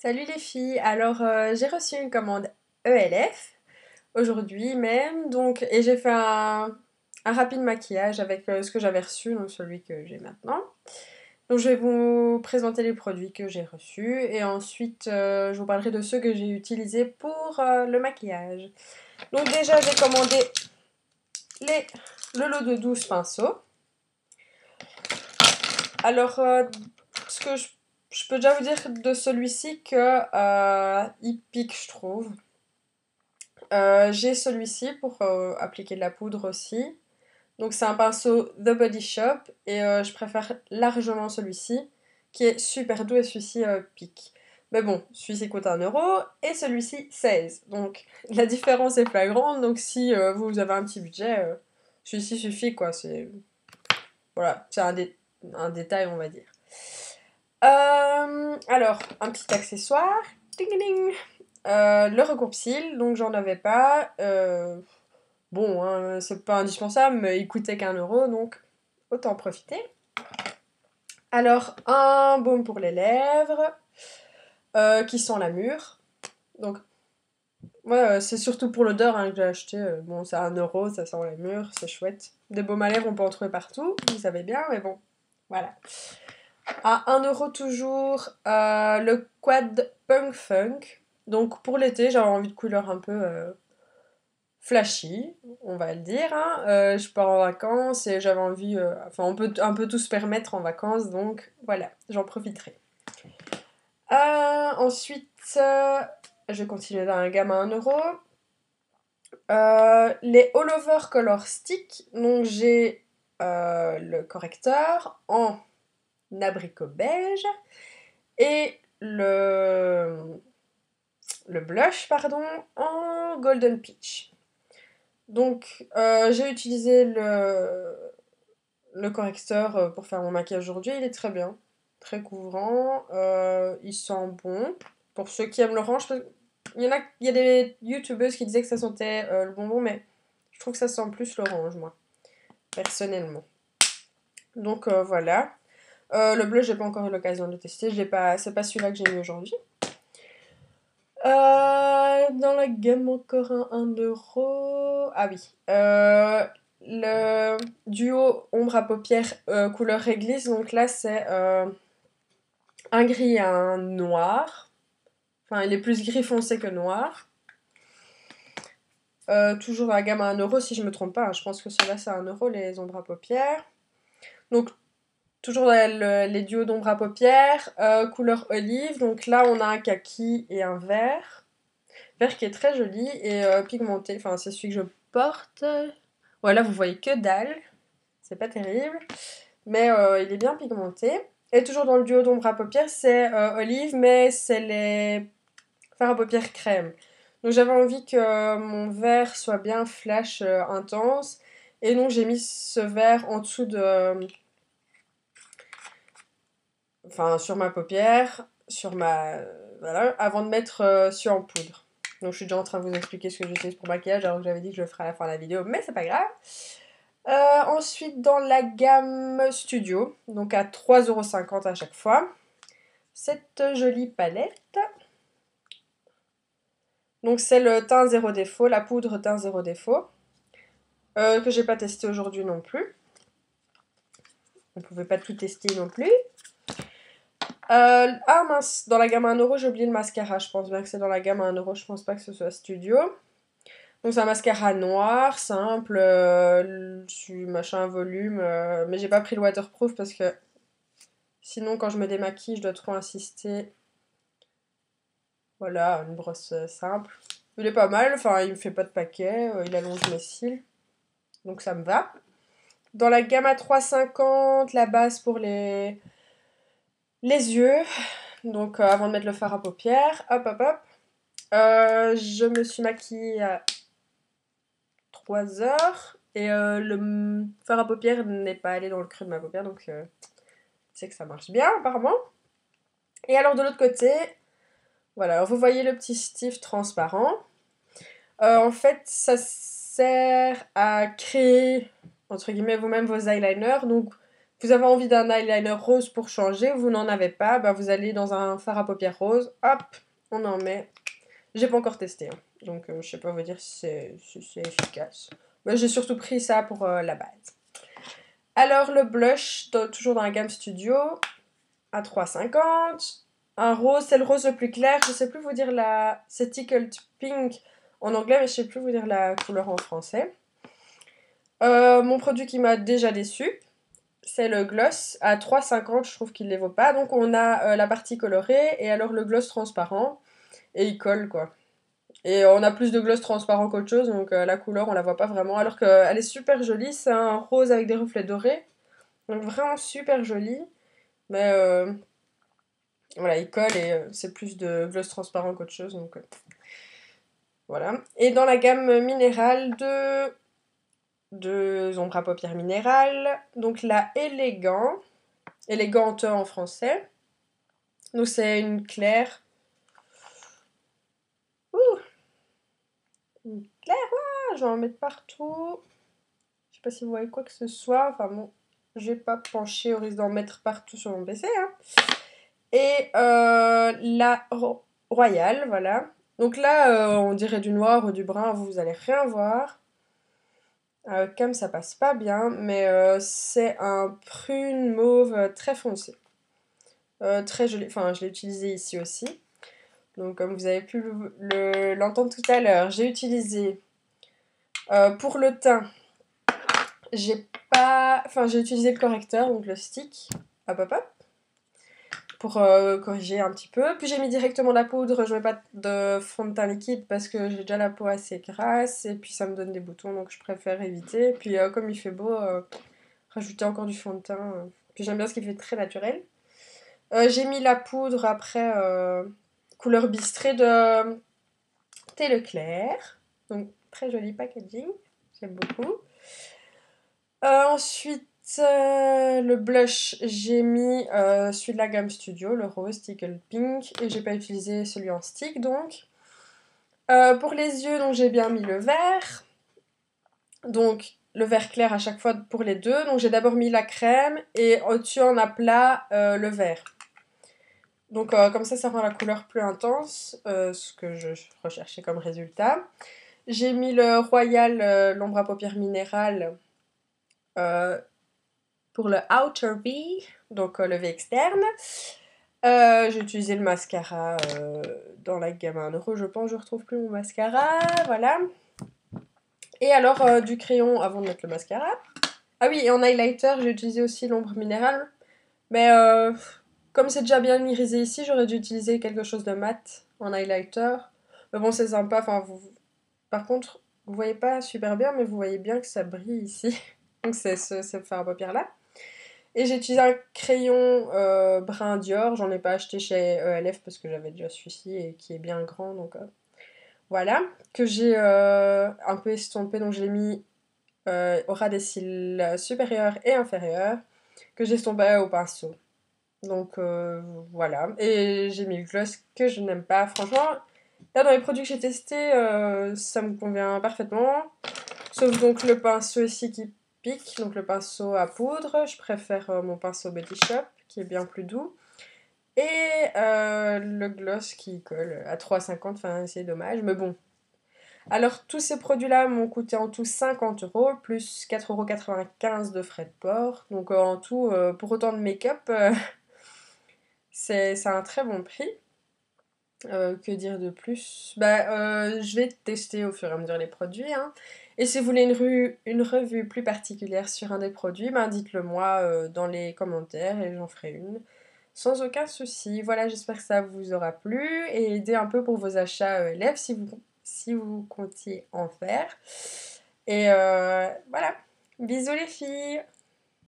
Salut les filles, alors j'ai reçu une commande ELF aujourd'hui même, donc et j'ai fait un rapide maquillage avec ce que j'avais reçu, donc celui que j'ai maintenant. Donc je vais vous présenter les produits que j'ai reçus et ensuite je vous parlerai de ceux que j'ai utilisés pour le maquillage. Donc déjà j'ai commandé les, le lot de 12 pinceaux. Alors ce que je peux déjà vous dire de celui-ci que il pique je trouve. J'ai celui-ci pour appliquer de la poudre aussi. Donc c'est un pinceau The Body Shop et je préfère largement celui-ci qui est super doux et celui-ci pique. Mais bon, celui-ci coûte 1 € et celui-ci 16. Donc la différence est flagrante. Donc si vous avez un petit budget, celui-ci suffit quoi. C'est voilà, c'est un détail on va dire. Alors, un petit accessoire. Ding ding. Le recoupe-cils, donc j'en avais pas. Bon, hein, c'est pas indispensable, mais il coûtait qu'1 €, donc autant en profiter. Alors, un baume pour les lèvres, qui sent la mûre. Donc, ouais, c'est surtout pour l'odeur hein, que j'ai acheté. Bon, c'est 1 €, ça sent la mûre, c'est chouette. Des baumes à lèvres, on peut en trouver partout, vous savez bien, mais bon, voilà. À 1 € toujours, le Quad Punk Funk. Donc, pour l'été, j'avais envie de couleurs un peu flashy, on va le dire. Hein. Je pars en vacances et j'avais envie. Enfin, on peut un peu tout se permettre en vacances, donc voilà, j'en profiterai. Ensuite, je vais continuer dans la gamme à 1 €. Les All Over Color Stick, donc j'ai le correcteur en abricot beige et le blush pardon, en golden peach. Donc, j'ai utilisé le correcteur pour faire mon maquillage aujourd'hui. Il est très bien, très couvrant. Il sent bon. Pour ceux qui aiment l'orange, il y a des youtubeuses qui disaient que ça sentait le bonbon, mais je trouve que ça sent plus l'orange, moi, personnellement. Donc, voilà. Le bleu, j'ai pas encore eu l'occasion de le tester. C'est pas celui-là que j'ai mis aujourd'hui. Dans la gamme encore un 1 €. Ah oui. Le duo ombre à paupières couleur réglisse. Donc là, c'est un gris et un noir. Enfin, il est plus gris foncé que noir. Toujours dans la gamme à 1 € si je me trompe pas. Hein. Je pense que ceux-là, c'est 1 € les ombres à paupières. Donc, toujours les duos d'ombre à paupières. Couleur olive. Donc là, on a un kaki et un vert. Vert qui est très joli et pigmenté. Enfin, c'est celui que je porte. Voilà, vous voyez que dalle. C'est pas terrible. Mais il est bien pigmenté. Et toujours dans le duo d'ombre à paupières, c'est olive, mais c'est les fards à paupières crème. Donc j'avais envie que mon vert soit bien flash, intense. Et donc j'ai mis ce vert en dessous de... Enfin, sur ma paupière, sur ma... Voilà, avant de mettre celui en poudre. Donc je suis déjà en train de vous expliquer ce que j'utilise pour maquillage alors que j'avais dit que je le ferais à la fin de la vidéo, mais c'est pas grave. Ensuite dans la gamme Studio, donc à 3,50 € à chaque fois, cette jolie palette. Donc c'est le teint zéro défaut, la poudre teint zéro défaut, que j'ai pas testé aujourd'hui non plus. On pouvait pas tout tester non plus. Ah mince, dans la gamme à 1 € j'ai oublié le mascara, je pense bien que c'est dans la gamme à 1 €, je pense pas que ce soit Studio. Donc c'est un mascara noir, simple, machin volume, mais j'ai pas pris le waterproof parce que sinon quand je me démaquille je dois trop insister. Voilà, une brosse simple. Il est pas mal, enfin il me fait pas de paquet, il allonge mes cils, donc ça me va. Dans la gamme à 3,50, la base pour les yeux, donc avant de mettre le fard à paupières, hop hop hop. Je me suis maquillée à 3 heures et le fard à paupières n'est pas allé dans le creux de ma paupière, donc c'est que ça marche bien apparemment. Et alors de l'autre côté, voilà, alors vous voyez le petit stift transparent. En fait, ça sert à créer entre guillemets vous-même vos eyeliners. Donc vous avez envie d'un eyeliner rose pour changer, vous n'en avez pas, bah vous allez dans un fard à paupières rose, hop, on en met. J'ai pas encore testé, hein. Donc je sais pas vous dire si c'est efficace. Mais j'ai surtout pris ça pour la base. Alors le blush, toujours dans la gamme Studio, à 3,50. Un rose, c'est le rose le plus clair. Je sais plus vous dire la... C'est Tickled Pink en anglais, mais je sais plus vous dire la couleur en français. Mon produit qui m'a déjà déçu, c'est le gloss à 3,50. Je trouve qu'il ne les vaut pas. Donc on a la partie colorée et alors le gloss transparent. Et il colle quoi. Et on a plus de gloss transparent qu'autre chose, donc la couleur on la voit pas vraiment. Alors qu'elle est super jolie, c'est un rose avec des reflets dorés. Donc vraiment super joli. Mais voilà, il colle et c'est plus de gloss transparent qu'autre chose. Donc voilà. Et dans la gamme minérale de ombres à paupières minérales, donc la élégante en français. Donc c'est une claire. Ouh, une claire, ouais, je vais en mettre partout. Je sais pas si vous voyez quoi que ce soit. Enfin bon, j'ai pas penché au risque d'en mettre partout sur mon PC. Hein. Et la Royale, voilà. Donc là, on dirait du noir ou du brun, vous allez rien voir. Comme ça passe pas bien, mais c'est un prune mauve très foncé. Très joli, enfin je l'ai utilisé ici aussi. Donc comme vous avez pu l'entendre tout à l'heure, j'ai utilisé pour le teint, j'ai utilisé le correcteur, donc le stick, hop hop hop, pour corriger un petit peu. Puis j'ai mis directement la poudre, je mets pas de fond de teint liquide parce que j'ai déjà la peau assez grasse et puis ça me donne des boutons donc je préfère éviter. Puis comme il fait beau, rajouter encore du fond de teint. Puis j'aime bien ce qui fait très naturel. J'ai mis la poudre après couleur bistrée de thé Leclerc. Donc très joli packaging, j'aime beaucoup. Ensuite, le blush, j'ai mis celui de la gamme Studio, le rose Tickle Pink, et j'ai pas utilisé celui en stick donc. Pour les yeux, donc j'ai bien mis le vert. Donc le vert clair à chaque fois pour les deux. Donc j'ai d'abord mis la crème et au-dessus en aplat le vert. Donc comme ça rend la couleur plus intense, ce que je recherchais comme résultat. J'ai mis le Royal, l'ombre à paupières minérale pour le Outer V, donc le V externe. J'ai utilisé le mascara dans la gamme à 1€, je pense. Je retrouve plus mon mascara, voilà. Et alors du crayon avant de mettre le mascara. Ah oui, et en highlighter, j'ai utilisé aussi l'ombre minérale. Mais comme c'est déjà bien irisé ici, j'aurais dû utiliser quelque chose de mat en highlighter. Mais bon, c'est sympa. Enfin, par contre, vous voyez pas super bien, mais vous voyez bien que ça brille ici. Donc c'est ce fard à paupières là. Et j'ai utilisé un crayon brun Dior. J'en ai pas acheté chez ELF parce que j'avais déjà celui-ci et qui est bien grand. Donc voilà. Que j'ai un peu estompé. Donc je l'ai mis au ras des cils supérieurs et inférieurs. Que j'ai estompé au pinceau. Donc voilà. Et j'ai mis le gloss que je n'aime pas. Franchement, là dans les produits que j'ai testés, ça me convient parfaitement. Sauf donc le pinceau ici qui pique, donc le pinceau à poudre. Je préfère mon pinceau Body Shop qui est bien plus doux. Et le gloss qui colle à 3,50, enfin c'est dommage, mais bon. Alors tous ces produits-là m'ont coûté en tout 50€, plus 4,95€ de frais de port. Donc en tout, pour autant de make-up, c'est un très bon prix. Que dire de plus? Je vais tester au fur et à mesure les produits. Hein. Et si vous voulez une revue plus particulière sur un des produits, dites-le moi dans les commentaires et j'en ferai une. Sans aucun souci. Voilà, j'espère que ça vous aura plu et aidé un peu pour vos achats élèves si vous comptiez en faire. Et voilà. Bisous les filles!